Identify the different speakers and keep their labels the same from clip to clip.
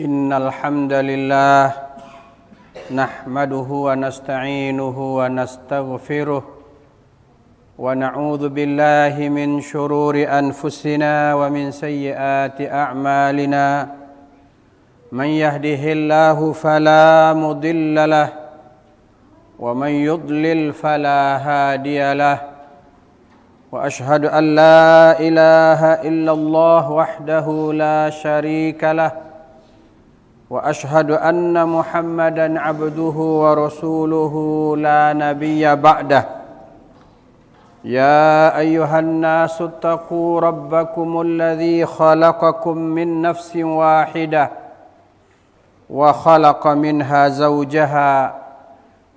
Speaker 1: Innal hamdalillah nahmaduhu wa nasta'inuhu wa nastaghfiruh wa na'udzu billahi min shururi anfusina wa min sayyiati a'malina. Man yahdihillahu fala mudilla lahu wa man yudlil fala hadiya lahu. Wa ashhadu an la ilaha illallah wahdahu la syarika lahu. Wa ashhadu anna Muhammadan abduhu wa rasuluhu la nabiyya ba'dah. Ya ayyuhan nasu taqu rabbakumul ladzi khalaqakum min nafsin wahidah wa khalaqa minha zawjaha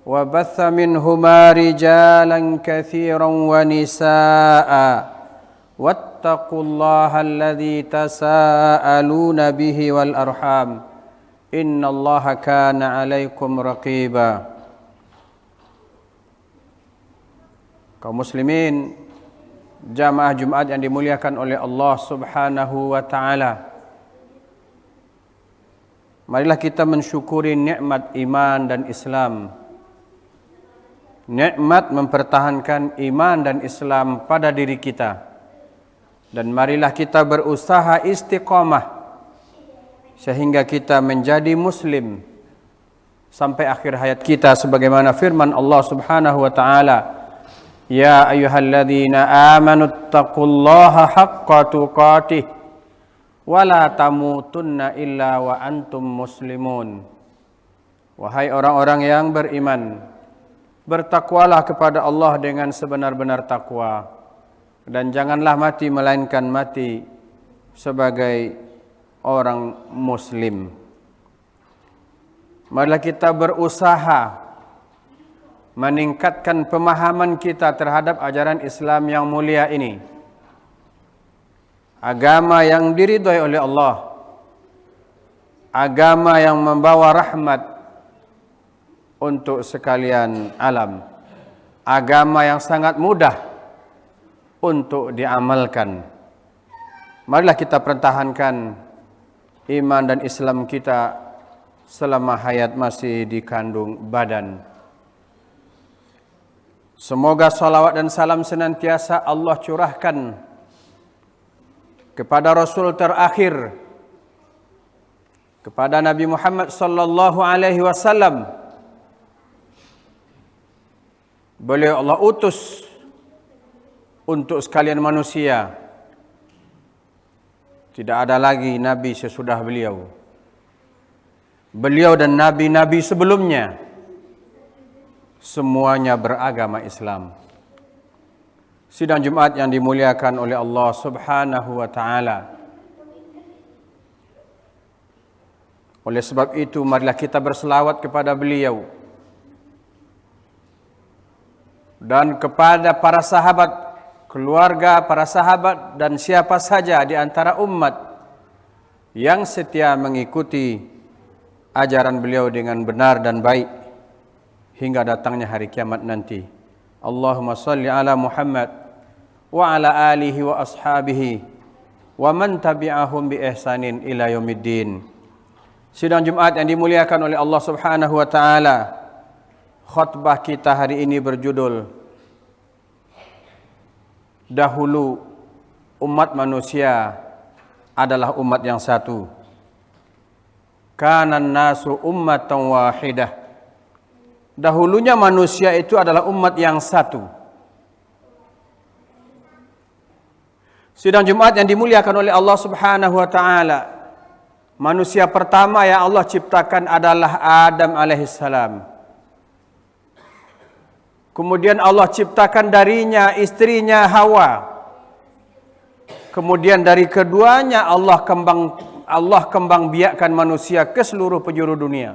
Speaker 1: wa batha minhuma rijalan katsiran wa nisaa'a wattaqullaha alladzi tasaaluna bihi wal arham. Innallaha kana 'alaikum raqiba. Kaum muslimin, jamaah Jumat yang dimuliakan oleh Allah Subhanahu wa taala. Marilah kita mensyukuri nikmat iman dan Islam. Nikmat mempertahankan iman dan Islam pada diri kita. Dan marilah kita berusaha istiqamah sehingga kita menjadi muslim sampai akhir hayat kita, sebagaimana firman Allah Subhanahu wa taala, ya ayyuhalladzina amanu taqullaha haqqa tuqatih wa la tamutunna illa wa antum muslimun. Wahai orang-orang yang beriman, bertakwalah kepada Allah dengan sebenar-benar takwa, dan janganlah mati melainkan mati sebagai orang muslim. Marilah kita berusaha meningkatkan pemahaman kita terhadap ajaran Islam yang mulia ini. Agama yang diridhai oleh Allah, agama yang membawa rahmat untuk sekalian alam, agama yang sangat mudah untuk diamalkan. Marilah kita pertahankan iman dan Islam kita selama hayat masih dikandung badan. Semoga salawat dan salam senantiasa Allah curahkan kepada Rasul terakhir, kepada Nabi Muhammad sallallahu alaihi wasallam. Beliau Allah utus untuk sekalian manusia. Tidak ada lagi nabi sesudah beliau. Beliau dan nabi-nabi sebelumnya semuanya beragama Islam. Sidang Jumat yang dimuliakan oleh Allah Subhanahu wa taala. Oleh sebab itu, marilah kita berselawat kepada beliau dan kepada para sahabat, keluarga para sahabat, dan siapa saja di antara umat yang setia mengikuti ajaran beliau dengan benar dan baik hingga datangnya hari kiamat nanti. Allahumma salli ala Muhammad wa ala alihi wa ashabihi wa man tabi'ahum bi ihsanin ila yaumiddin. Sidang Jumat yang dimuliakan oleh Allah Subhanahu wa taala, khutbah kita hari ini berjudul Dahulu umat manusia adalah umat yang satu. Kanan nasu ummatan wahidah. Dahulunya manusia itu adalah umat yang satu. Sidang Jumat yang dimuliakan oleh Allah Subhanahu wa taala, manusia pertama yang Allah ciptakan adalah Adam alaihissalam. Kemudian Allah ciptakan darinya istrinya Hawa. Kemudian dari keduanya Allah kembang biakkan manusia ke seluruh penjuru dunia.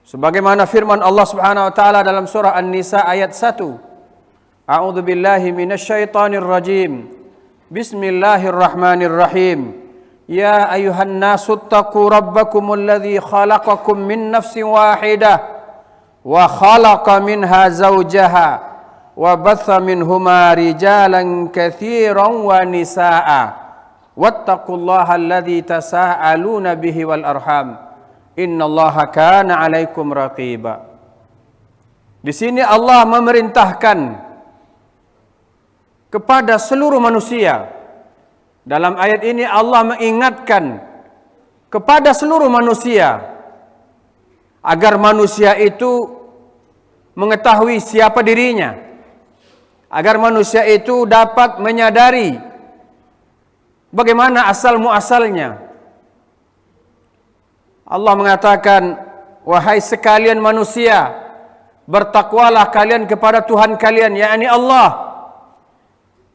Speaker 1: Sebagaimana firman Allah Subhanahu wa taala dalam surah An-Nisa ayat 1. A'udzu billahi minasyaitonir rajim. Bismillahirrahmanirrahim. Ya ayuhan nasu taqu rabbakumul ladzi khalaqakum min nafsin wahidah wa khalaqa minha zawjaha wa batha minhuma rijalan katsiran wa nisaa'a wattaqullaha alladzi tasaaluna bihi wal arham innallaha kana 'alaikum raqiba. Di sini Allah memerintahkan kepada seluruh manusia. Dalam ayat ini Allah mengingatkan kepada seluruh manusia agar manusia itu mengetahui siapa dirinya, agar manusia itu dapat menyadari bagaimana asal muasalnya. Allah mengatakan, wahai sekalian manusia, bertakwalah kalian kepada Tuhan kalian, yakni Allah,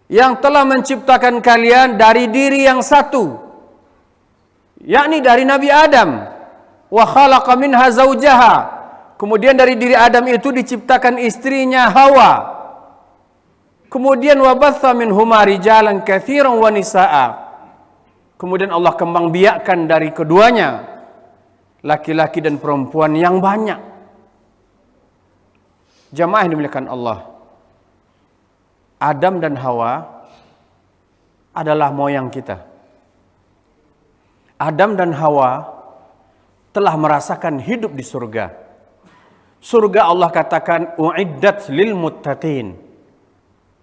Speaker 1: yang telah menciptakan kalian dari diri yang satu, yakni dari Nabi Adam. Wa khalaqa minha zawjaha. Kemudian dari diri Adam itu diciptakan istrinya Hawa. Kemudian wa batha minhuma rijalan katsiran wa nisaa. Kemudian Allah kembang biakkan dari keduanya laki-laki dan perempuan yang banyak. Jamaah yang dimuliakan Allah, Adam dan Hawa adalah moyang kita. Adam dan Hawa telah merasakan hidup di surga. Surga Allah katakan uiddat lil muttaqin.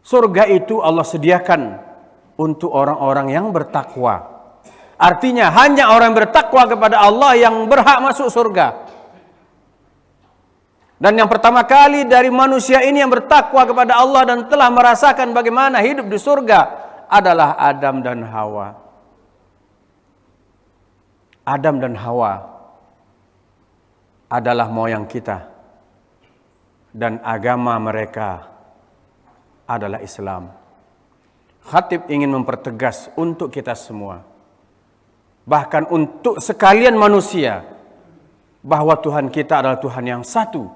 Speaker 1: Surga itu Allah sediakan untuk orang-orang yang bertakwa. Artinya hanya orang yang bertakwa kepada Allah yang berhak masuk surga. Dan yang pertama kali dari manusia ini yang bertakwa kepada Allah dan telah merasakan bagaimana hidup di surga adalah Adam dan Hawa. Adam dan Hawa adalah moyang kita. Dan agama mereka adalah Islam. Khatib ingin mempertegas untuk kita semua, bahkan untuk sekalian manusia, bahwa Tuhan kita adalah Tuhan yang satu,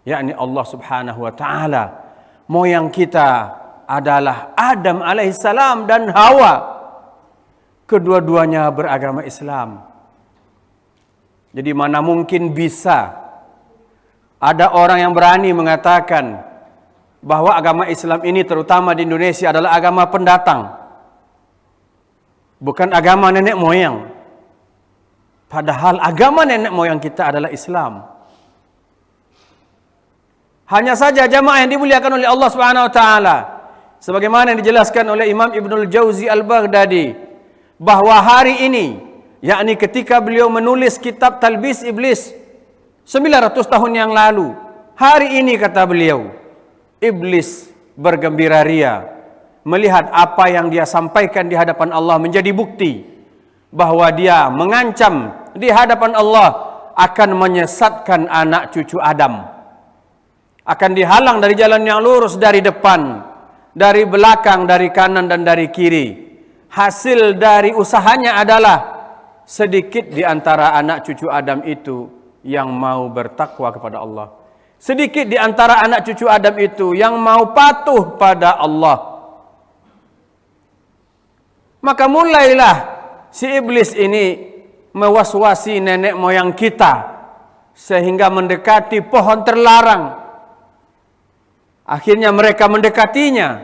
Speaker 1: yakni Allah Subhanahu wa taala. Moyang kita adalah Adam alaihissalam dan Hawa. Kedua-duanya beragama Islam. Jadi mana mungkin bisa ada orang yang berani mengatakan bahwa agama Islam ini terutama di Indonesia adalah agama pendatang, bukan agama nenek moyang. Padahal agama nenek moyang kita adalah Islam. Hanya saja jamaah yang dimuliakan oleh Allah Subhanahu wa taala, sebagaimana yang dijelaskan oleh Imam Ibnul Jauzi Al-Baghdadi, bahwa hari ini, yakni ketika beliau menulis kitab Talbis Iblis 900 tahun yang lalu, hari ini kata beliau, iblis bergembira ria melihat apa yang dia sampaikan di hadapan Allah menjadi bukti bahwa dia mengancam di hadapan Allah akan menyesatkan anak cucu Adam, akan dihalang dari jalan yang lurus dari depan, dari belakang, dari kanan dan dari kiri. Hasil dari usahanya adalah sedikit di antara anak cucu Adam itu yang mau bertakwa kepada Allah. Sedikit di antara anak cucu Adam itu yang mau patuh pada Allah. Maka mulailah si iblis ini mewaswasi nenek moyang kita sehingga mendekati pohon terlarang. Akhirnya mereka mendekatinya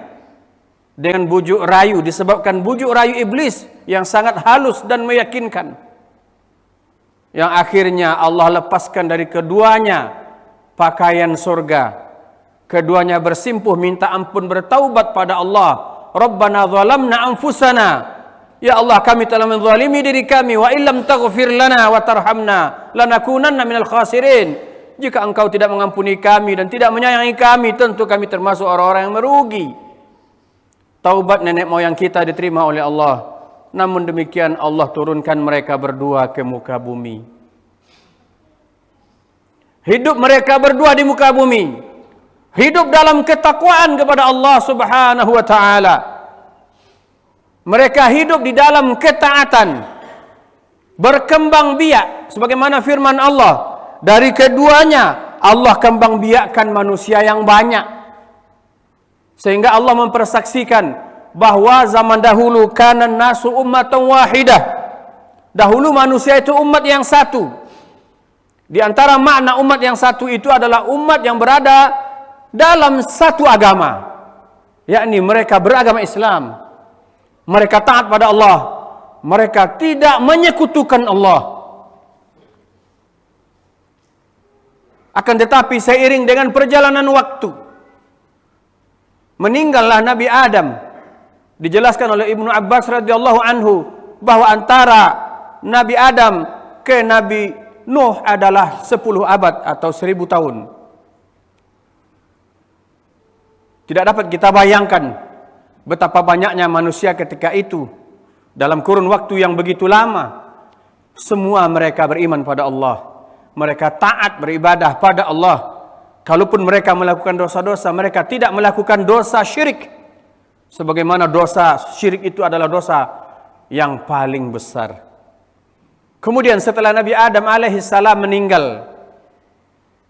Speaker 1: dengan bujuk rayu, disebabkan bujuk rayu iblis yang sangat halus dan meyakinkan, yang akhirnya Allah lepaskan dari keduanya pakaian surga. Keduanya bersimpuh minta ampun, bertaubat pada Allah. Rabbana zalamna anfusana, ya Allah kami telah menzalimi diri kami, wa illam taghfir lana wa tarhamna lanakunanna minal khasirin. Jika engkau tidak mengampuni kami dan tidak menyayangi kami, tentu kami termasuk orang-orang yang merugi. Taubat nenek moyang kita diterima oleh Allah. Namun demikian Allah turunkan mereka berdua ke muka bumi. Hidup mereka berdua di muka bumi, hidup dalam ketakwaan kepada Allah Subhanahu wa taala. Mereka hidup di dalam ketaatan, berkembang biak sebagaimana firman Allah. Dari keduanya Allah kembang biakkan manusia yang banyak, sehingga Allah mempersaksikan bahwa zaman dahulu kana nasu ummatan wahidah. Dahulu manusia itu umat yang satu. Di antara makna umat yang satu itu adalah umat yang berada dalam satu agama, yakni mereka beragama Islam. Mereka taat pada Allah, mereka tidak menyekutukan Allah. Akan tetapi seiring dengan perjalanan waktu, meninggallah Nabi Adam. Dijelaskan oleh Ibnu Abbas radhiyallahu anhu bahwa antara Nabi Adam ke Nabi Nuh adalah 10 abad atau 1000 tahun. Tidak dapat kita bayangkan betapa banyaknya manusia ketika itu. Dalam kurun waktu yang begitu lama, semua mereka beriman pada Allah. Mereka taat beribadah pada Allah. Kalaupun mereka melakukan dosa-dosa, mereka tidak melakukan dosa syirik. Sebagaimana dosa syirik itu adalah dosa yang paling besar. Kemudian setelah Nabi Adam alaihissalam meninggal,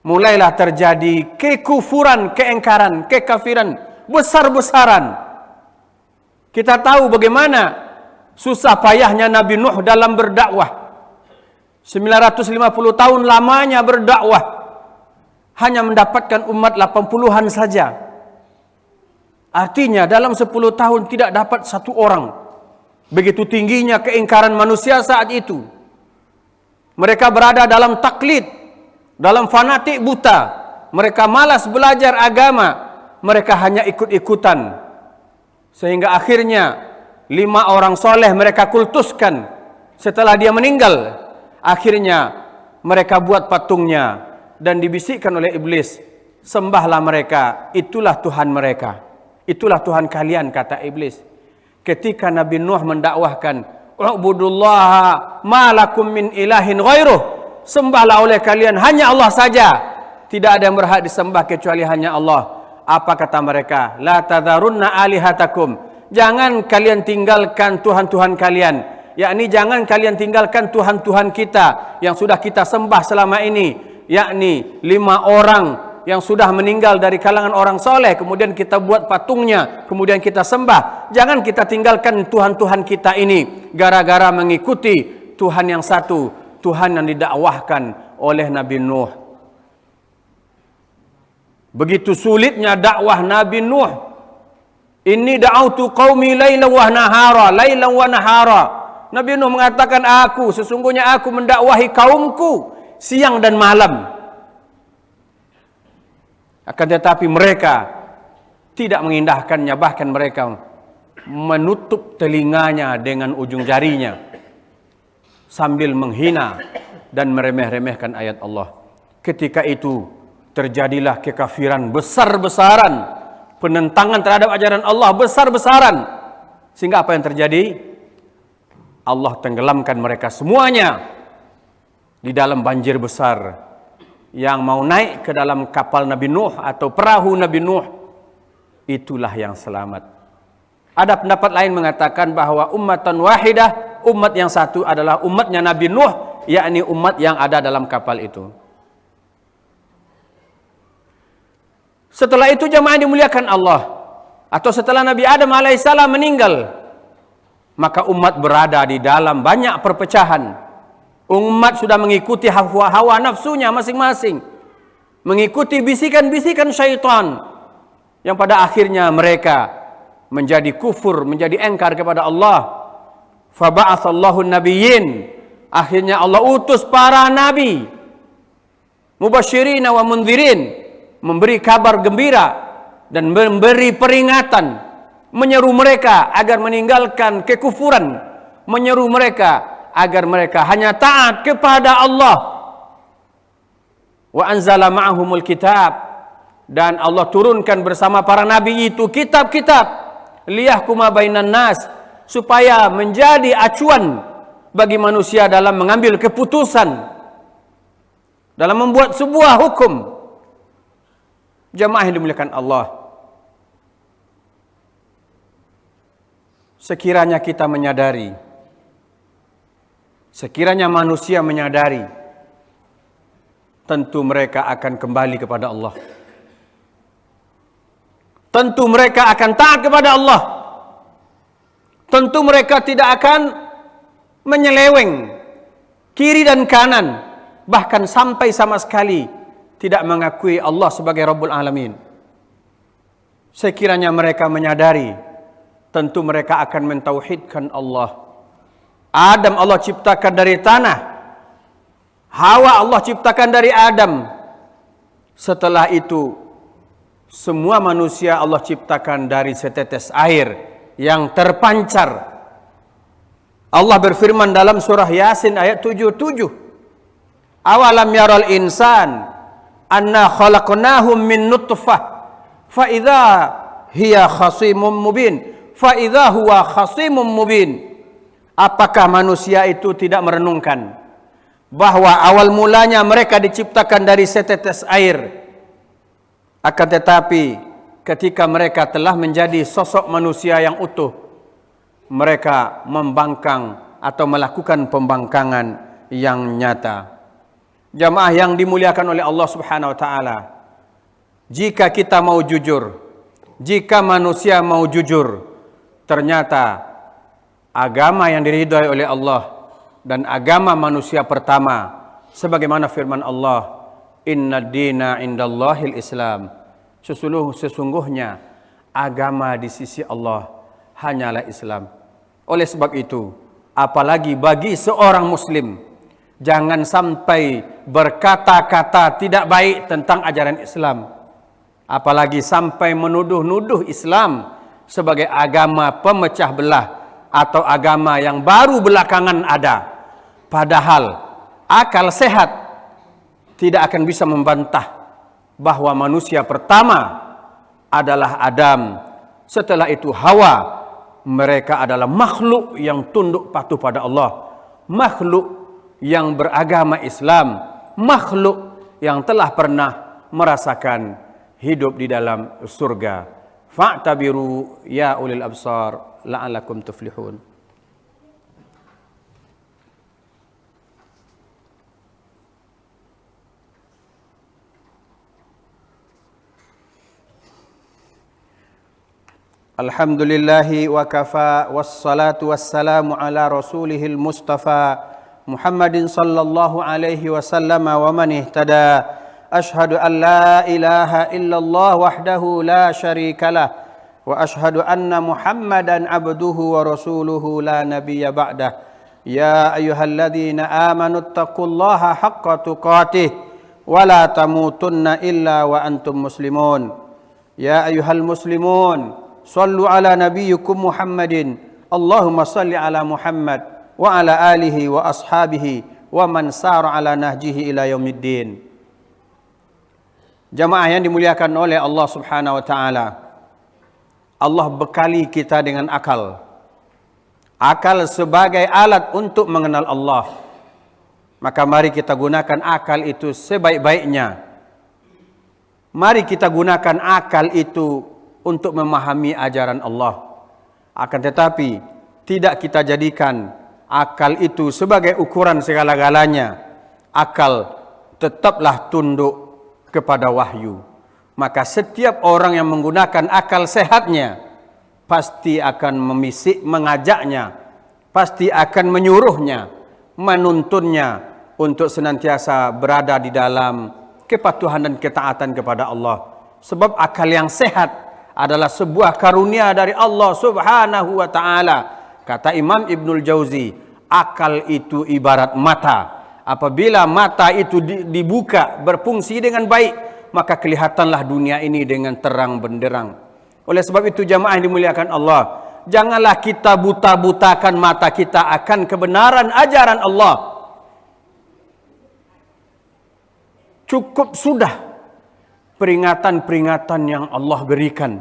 Speaker 1: mulailah terjadi kekufuran, keengkaran, kekafiran besar-besaran. Kita tahu bagaimana susah payahnya Nabi Nuh dalam berdakwah. 950 tahun lamanya berdakwah, hanya mendapatkan umat 80-an saja. Artinya dalam 10 tahun tidak dapat satu orang. Begitu tingginya keingkaran manusia saat itu. Mereka berada dalam taklid, dalam fanatik buta. Mereka malas belajar agama. Mereka hanya ikut-ikutan. Sehingga akhirnya 5 orang soleh mereka kultuskan. Setelah dia meninggal, akhirnya mereka buat patungnya. Dan dibisikkan oleh iblis, sembahlah mereka, itulah Tuhan mereka. Itulah Tuhan kalian, kata iblis. Ketika Nabi Nuh mendakwahkan, u'budullaha ma lakum min ilahin ghairuh. Sembahlah oleh kalian hanya Allah saja. Tidak ada yang berhak disembah kecuali hanya Allah. Apa kata mereka? La tadharunna alihatakum. Jangan kalian tinggalkan Tuhan-Tuhan kalian. Yakni jangan kalian tinggalkan Tuhan-Tuhan kita yang sudah kita sembah selama ini. Yakni 5 orang yang sudah meninggal dari kalangan orang soleh, kemudian kita buat patungnya, kemudian kita sembah. Jangan kita tinggalkan Tuhan-Tuhan kita ini gara-gara mengikuti Tuhan yang satu, Tuhan yang didakwahkan oleh Nabi Nuh. Begitu sulitnya dakwah Nabi Nuh. Inni da'autu qaumi lailan wa nahara, lailan wa nahara. Nabi Nuh mengatakan, sesungguhnya aku mendakwahi kaumku siang dan malam. Akan tetapi mereka tidak mengindahkannya, bahkan mereka menutup telinganya dengan ujung jarinya sambil menghina dan meremeh-remehkan ayat Allah. Ketika itu terjadilah kekafiran besar-besaran, penentangan terhadap ajaran Allah besar-besaran. Sehingga apa yang terjadi? Allah tenggelamkan mereka semuanya di dalam banjir besar. Yang mau naik ke dalam kapal Nabi Nuh atau perahu Nabi Nuh, itulah yang selamat. Ada pendapat lain mengatakan bahwa ummatan wahidah, umat yang satu adalah umatnya Nabi Nuh, yakni umat yang ada dalam kapal itu. Setelah itu jamaah dimuliakan Allah, atau setelah Nabi Adam alaihissalam meninggal, maka umat berada di dalam banyak perpecahan. Umat sudah mengikuti hawa nafsunya masing-masing, mengikuti bisikan-bisikan syaitan, yang pada akhirnya mereka menjadi kufur, menjadi engkar kepada Allah. Faba'atsallahu nabiyyin, akhirnya Allah utus para nabi, mubasysyirin wa mundhirin, memberi kabar gembira dan memberi peringatan, menyeru mereka agar meninggalkan kekufuran, menyeru mereka agar mereka hanya taat kepada Allah. Wa anzala ma'ahumul kitab, dan Allah turunkan bersama para nabi itu kitab-kitab, liyahkuma bainan nas, supaya menjadi acuan bagi manusia dalam mengambil keputusan, dalam membuat sebuah hukum. Jamaah yang dimuliakan Allah, sekiranya kita menyadari, sekiranya manusia menyadari, tentu mereka akan kembali kepada Allah. Tentu mereka akan taat kepada Allah. Tentu mereka tidak akan menyeleweng kiri dan kanan, bahkan sampai sama sekali tidak mengakui Allah sebagai Rabbul Alamin. Sekiranya mereka menyadari, tentu mereka akan mentauhidkan Allah. Adam Allah ciptakan dari tanah, Hawa Allah ciptakan dari Adam. Setelah itu semua manusia Allah ciptakan dari setetes air yang terpancar. Allah berfirman dalam surah Yasin ayat 77, awalam yaral insan anna khalaqnahum min nutfah fa idza hiya khasimun mubin fa idza huwa khasimun mubin. Apakah manusia itu tidak merenungkan bahwa awal mulanya mereka diciptakan dari setetes air, akan tetapi ketika mereka telah menjadi sosok manusia yang utuh, mereka membangkang atau melakukan pembangkangan yang nyata. Jamaah yang dimuliakan oleh Allah Subhanahu wa taala, jika kita mau jujur, jika manusia mau jujur, ternyata agama yang diridhai oleh Allah dan agama manusia pertama sebagaimana firman Allah, inna dina indallahil Islam, sesungguhnya agama di sisi Allah hanyalah Islam. Oleh sebab itu, apalagi bagi seorang muslim, jangan sampai berkata-kata tidak baik tentang ajaran Islam, apalagi sampai menuduh-nuduh Islam sebagai agama pemecah belah atau agama yang baru belakangan ada. Padahal akal sehat tidak akan bisa membantah bahwa manusia pertama adalah Adam, setelah itu Hawa. Mereka adalah makhluk yang tunduk patuh pada Allah, makhluk yang beragama Islam, makhluk yang telah pernah merasakan hidup di dalam surga. Fa'tabiru ya ulil absar la'alakum tuflihun. Alhamdulillahi wa kafa, wassalatu wassalamu ala rasulihil mustafa Muhammadin sallallahu alaihi wasallam wa man ihtada. Ashhadu an la ilaha illallah wahdahu la syarikalah wa ashhadu anna Muhammadan abduhu wa rasuluhu la nabiyya ba'dah. Ya ayyuhalladzina amanu taqullaha haqqa tuqatih wa la tamutunna illa wa antum muslimun. Ya ayyuhal muslimun, sallu ala nabiyyukum Muhammadin, Allahumma salli ala Muhammad wa ala alihi wa ashabihi wa man sara ala nahjihi ila yaumiddin. Jamaah yang dimuliakan oleh Allah Subhanahu wa taala, Allah bekali kita dengan akal. Akal sebagai alat untuk mengenal Allah. Maka mari kita gunakan akal itu sebaik-baiknya. Mari kita gunakan akal itu untuk memahami ajaran Allah. Akan tetapi tidak kita jadikan akal itu sebagai ukuran segala-galanya. Akal tetaplah tunduk kepada wahyu. Maka setiap orang yang menggunakan akal sehatnya pasti akan mengajaknya, pasti akan menyuruhnya, menuntunnya untuk senantiasa berada di dalam kepatuhan dan ketaatan kepada Allah. Sebab akal yang sehat adalah sebuah karunia dari Allah Subhanahu wa taala. Kata Imam Ibnul Jauzi, akal itu ibarat mata. Apabila mata itu dibuka, berfungsi dengan baik, maka kelihatanlah dunia ini dengan terang benderang. Oleh sebab itu jamaah yang dimuliakan Allah, janganlah kita buta-butakan mata kita akan kebenaran ajaran Allah. Cukup sudah peringatan-peringatan yang Allah berikan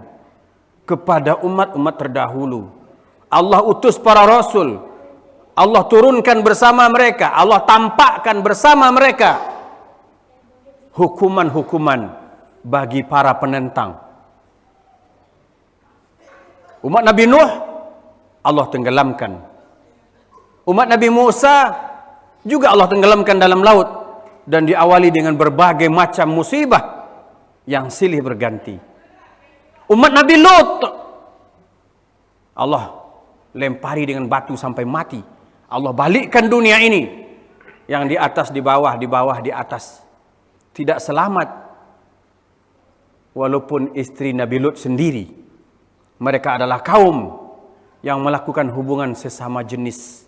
Speaker 1: kepada umat-umat terdahulu. Allah utus para rasul, Allah turunkan bersama mereka, Allah tampakkan bersama mereka hukuman-hukuman bagi para penentang. Umat Nabi Nuh Allah tenggelamkan. Umat Nabi Musa juga Allah tenggelamkan dalam laut dan diawali dengan berbagai macam musibah yang silih berganti. Umat Nabi Lut Allah lempari dengan batu sampai mati. Allah balikkan dunia ini, yang di atas di bawah, di bawah di atas, tidak selamat. Walaupun istri Nabi Lut sendiri, mereka adalah kaum yang melakukan hubungan sesama jenis.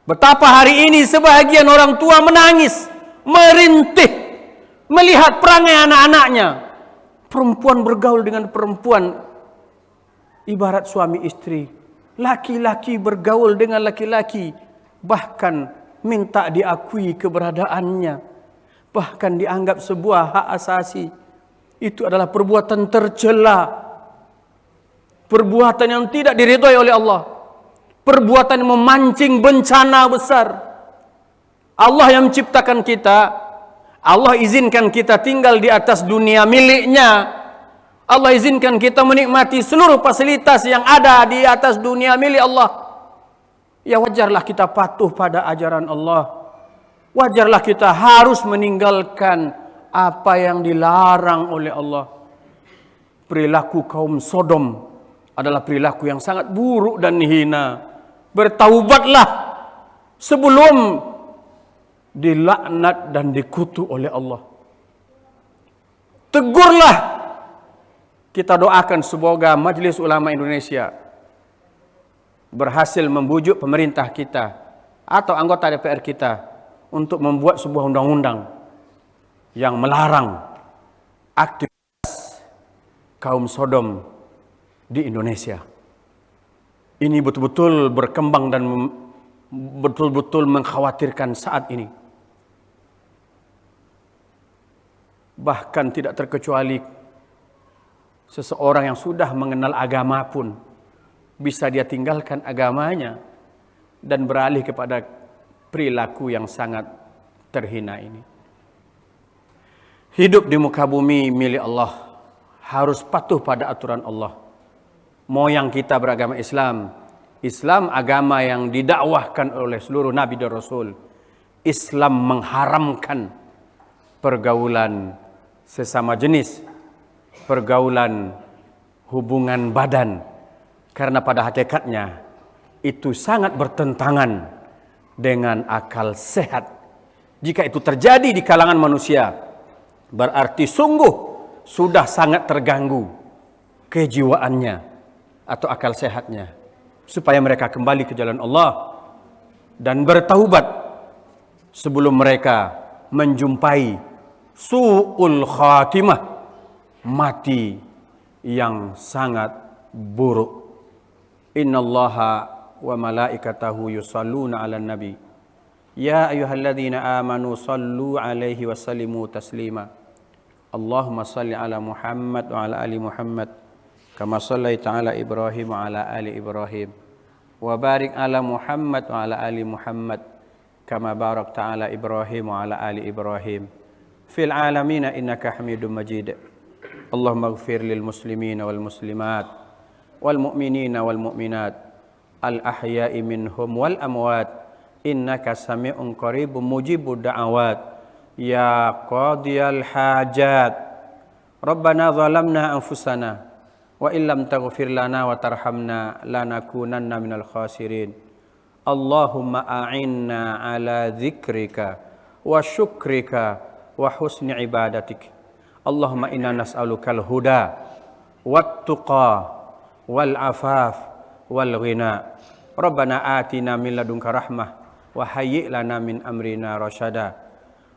Speaker 1: Betapa hari ini sebahagian orang tua menangis, merintih melihat perangai anak-anaknya. Perempuan bergaul dengan perempuan ibarat suami istri. Laki-laki bergaul dengan laki-laki, bahkan minta diakui keberadaannya, bahkan dianggap sebuah hak asasi. Itu adalah perbuatan tercela, perbuatan yang tidak diridhai oleh Allah, perbuatan yang memancing bencana besar. Allah yang menciptakan kita, Allah izinkan kita tinggal di atas dunia miliknya. Allah izinkan kita menikmati seluruh fasilitas yang ada di atas dunia milik Allah. Ya wajarlah kita patuh pada ajaran Allah. Wajarlah kita harus meninggalkan apa yang dilarang oleh Allah. Perilaku kaum Sodom adalah perilaku yang sangat buruk dan hina. Bertaubatlah sebelum dilaknat dan dikutuk oleh Allah. Tegurlah. Kita doakan semoga Majelis Ulama Indonesia berhasil membujuk pemerintah kita atau anggota DPR kita untuk membuat sebuah undang-undang yang melarang aktivitas kaum Sodom di Indonesia. Ini betul-betul berkembang dan betul-betul mengkhawatirkan saat ini. Bahkan tidak terkecuali seseorang yang sudah mengenal agama pun bisa dia tinggalkan agamanya dan beralih kepada perilaku yang sangat terhina ini. Hidup di muka bumi milik Allah, harus patuh pada aturan Allah. Mau yang kita beragama Islam, Islam agama yang didakwahkan oleh seluruh Nabi dan Rasul. Islam mengharamkan pergaulan sesama jenis, pergaulan hubungan badan, karena pada hakikatnya itu sangat bertentangan dengan akal sehat. Jika itu terjadi di kalangan manusia, berarti sungguh sudah sangat terganggu kejiwaannya atau akal sehatnya, supaya mereka kembali ke jalan Allah dan bertaubat sebelum mereka menjumpai su'ul khatimah, mati yang sangat buruk. Innallaha wa malaikatahu yusalluna 'alan nabi. Ya ayyuhalladzina amanu sallu 'alaihi wa sallimu taslima. Allahumma salli 'ala Muhammad wa 'ala ali Muhammad kama shallaita 'ala Ibrahim wa 'ala ali Ibrahim. Wa barik 'ala Muhammad wa 'ala ali Muhammad kama barakta 'ala Ibrahim wa 'ala ali Ibrahim fil 'alamin innaka Hamidum Majid. Allahumma ighfir lil muslimina wal muslimat wal mu'minina wal mu'minat al ahya'i minhum wal amwat innaka sami'un qaribun mujibud da'awat ya qadiyal hajat. Rabbana zalamna anfusana wa illam taghfir lana wa tarhamna lanakunanna minal khasirin. Allahumma a'inna ala dzikrika wa syukrika wa husni ibadatik. Allahumma inna nas'alukal huda wat tuqa wal afaf wal ghina. Rabbana atina min ladunka rahmah wa hayyi' lana min amrina rasyada.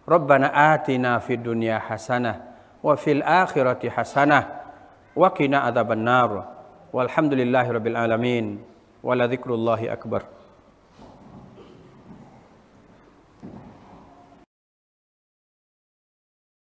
Speaker 1: Rabbana atina fid dunya hasanah wa fil akhirati hasanah wa qina adzabannar. Walhamdulillahi rabbil alamin. Wa la dzikrullahi akbar.